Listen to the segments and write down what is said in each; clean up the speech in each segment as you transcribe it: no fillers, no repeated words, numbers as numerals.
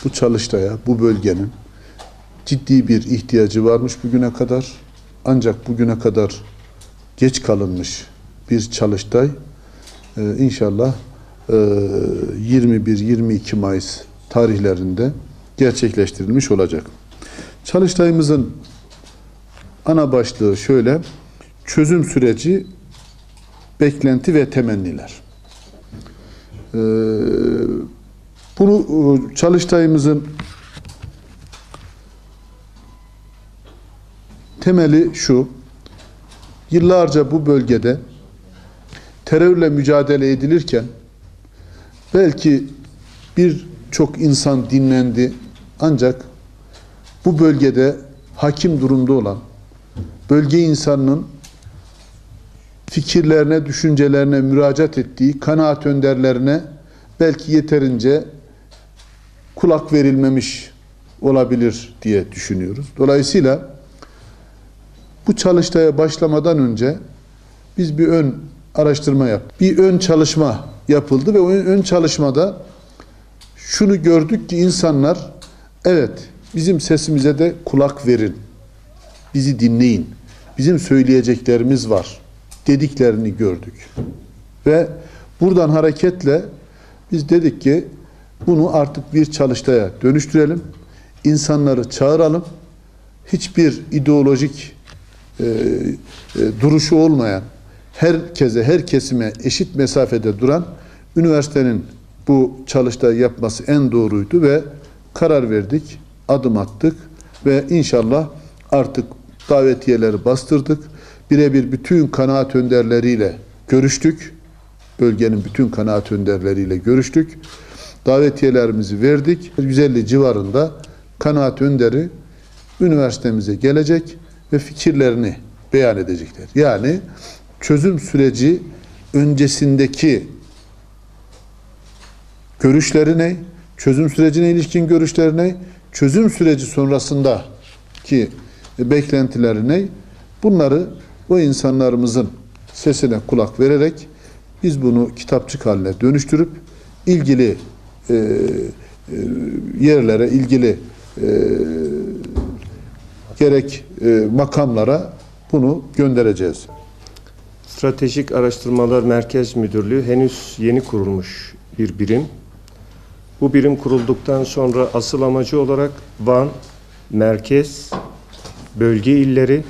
Bu çalıştaya, bu bölgenin ciddi bir ihtiyacı varmış bugüne kadar. Ancak bugüne kadar geç kalınmış bir çalıştay inşallah 21-22 Mayıs tarihlerinde gerçekleştirilmiş olacak. Çalıştayımızın ana başlığı şöyle: çözüm süreci, beklenti ve temenniler. Bu çalıştayımızın temeli şu: yıllarca bu bölgede terörle mücadele edilirken belki birçok insan dinlendi, ancak bu bölgede hakim durumda olan bölge insanının fikirlerine, düşüncelerine müracaat ettiği kanaat önderlerine belki yeterince kulak verilmemiş olabilir diye düşünüyoruz. Dolayısıyla bu çalıştaya başlamadan önce biz bir ön araştırma yaptık. Bir ön çalışma yapıldı ve o ön çalışmada şunu gördük ki insanlar, evet, bizim sesimize de kulak verin, bizi dinleyin, bizim söyleyeceklerimiz var dediklerini gördük. Ve buradan hareketle biz dedik ki bunu artık bir çalıştaya dönüştürelim, insanları çağıralım, hiçbir ideolojik duruşu olmayan, herkese, her kesime eşit mesafede duran üniversitenin bu çalıştayı yapması en doğruydu ve karar verdik, adım attık ve inşallah artık davetiyeleri bastırdık. Birebir bütün kanaat önderleriyle görüştük. Bölgenin bütün kanaat önderleriyle görüştük. Davetiyelerimizi verdik. 150 civarında kanaat önderi üniversitemize gelecek ve fikirlerini beyan edecekler. Yani çözüm süreci öncesindeki görüşleri ne? Çözüm sürecine ilişkin görüşleri ne? Çözüm süreci sonrasındaki beklentileri ne? Bunları o insanlarımızın sesine kulak vererek biz bunu kitapçık haline dönüştürüp ilgili yerlere, ilgili gerek makamlara bunu göndereceğiz. Stratejik Araştırmalar Merkez Müdürlüğü henüz yeni kurulmuş bir birim. Bu birim kurulduktan sonra asıl amacı olarak Van, merkez, bölge illeri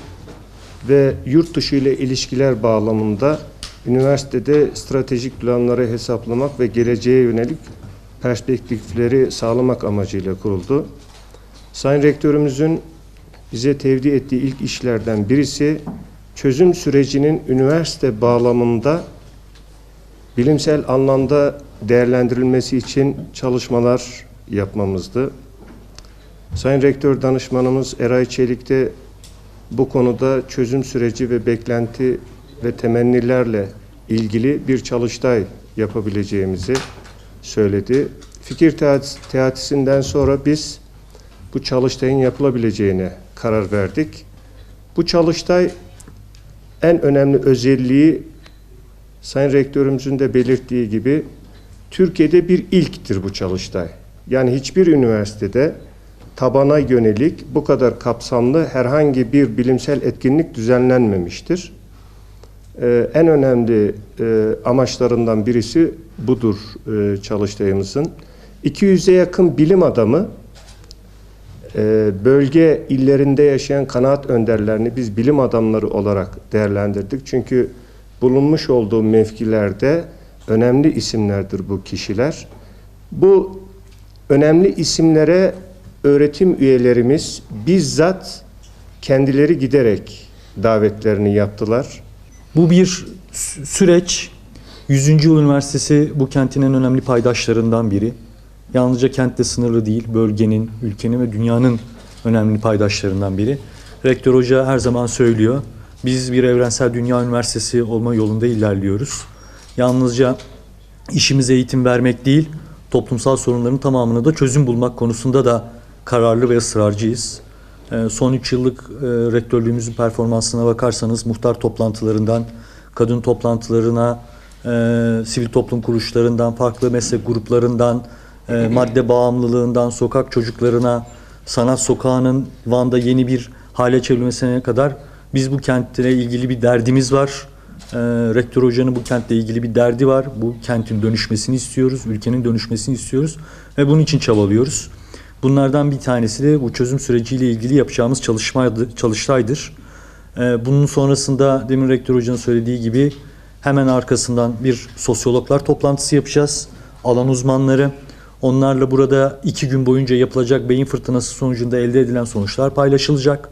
ve yurt dışı ile ilişkiler bağlamında üniversitede stratejik planları hesaplamak ve geleceğe yönelik perspektifleri sağlamak amacıyla kuruldu. Sayın Rektörümüzün bize tevdi ettiği ilk işlerden birisi çözüm sürecinin üniversite bağlamında bilimsel anlamda değerlendirilmesi için çalışmalar yapmamızdı. Sayın Rektör Danışmanımız Eray Çelik de bu konuda çözüm süreci ve beklenti ve temennilerle ilgili bir çalıştay yapabileceğimizi söyledi. Fikir teatisinden sonra biz bu çalıştayın yapılabileceğine karar verdik. Bu çalıştay en önemli özelliği Sayın Rektörümüzün de belirttiği gibi Türkiye'de bir ilktir bu çalıştay. Yani hiçbir üniversitede tabana yönelik bu kadar kapsamlı herhangi bir bilimsel etkinlik düzenlenmemiştir. En önemli amaçlarından birisi budur çalıştayımızın. 200'e yakın bilim adamı, bölge illerinde yaşayan kanaat önderlerini biz bilim adamları olarak değerlendirdik. Çünkü bulunmuş olduğu mevkilerde önemli isimlerdir bu kişiler. Bu önemli isimlere öğretim üyelerimiz bizzat kendileri giderek davetlerini yaptılar. Bu bir süreç. 100. Yıl Üniversitesi bu kentin en önemli paydaşlarından biri. Yalnızca kentle sınırlı değil, bölgenin, ülkenin ve dünyanın önemli paydaşlarından biri. Rektör Hoca her zaman söylüyor, biz bir evrensel dünya üniversitesi olma yolunda ilerliyoruz. Yalnızca işimiz eğitim vermek değil, toplumsal sorunların tamamına da çözüm bulmak konusunda da kararlı ve ısrarcıyız. Son 3 yıllık rektörlüğümüzün performansına bakarsanız muhtar toplantılarından, kadın toplantılarına, sivil toplum kuruluşlarından, farklı meslek gruplarından madde bağımlılığından sokak çocuklarına, sanat sokağının Van'da yeni bir hale çevrilmesine kadar biz bu kentle ilgili bir derdimiz var. Rektör Hoca'nın bu kentle ilgili bir derdi var. Bu kentin dönüşmesini istiyoruz, ülkenin dönüşmesini istiyoruz ve bunun için çabalıyoruz. Bunlardan bir tanesi de bu çözüm süreciyle ilgili yapacağımız çalıştaydır. Bunun sonrasında demin Rektör Hoca'nın söylediği gibi hemen arkasından bir sosyologlar toplantısı yapacağız. Alan uzmanları. Onlarla burada 2 gün boyunca yapılacak beyin fırtınası sonucunda elde edilen sonuçlar paylaşılacak.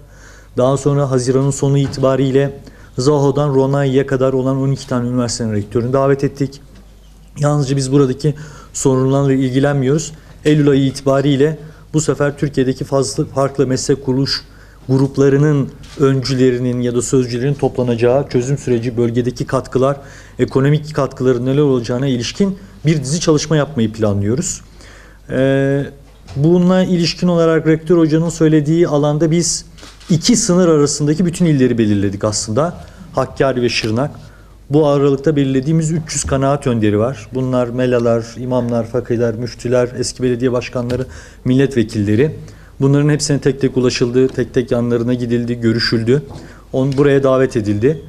Daha sonra Haziran'ın sonu itibariyle Zaho'dan Ronai'ye kadar olan 12 tane üniversitenin rektörünü davet ettik. Yalnızca biz buradaki sorunlarla ilgilenmiyoruz. Eylül ayı itibariyle bu sefer Türkiye'deki farklı meslek kuruluş gruplarının öncülerinin ya da sözcülerinin toplanacağı çözüm süreci, bölgedeki katkılar, ekonomik katkıların neler olacağına ilişkin bir dizi çalışma yapmayı planlıyoruz. Bununla ilişkin olarak Rektör Hoca'nın söylediği alanda biz 2 sınır arasındaki bütün illeri belirledik aslında. Hakkari ve Şırnak. Bu aralıkta belirlediğimiz 300 kanaat önderi var. Bunlar melalar, imamlar, fakihler, müftüler, eski belediye başkanları, milletvekilleri. Bunların hepsine tek tek ulaşıldı, tek tek yanlarına gidildi, görüşüldü. Buraya davet edildi.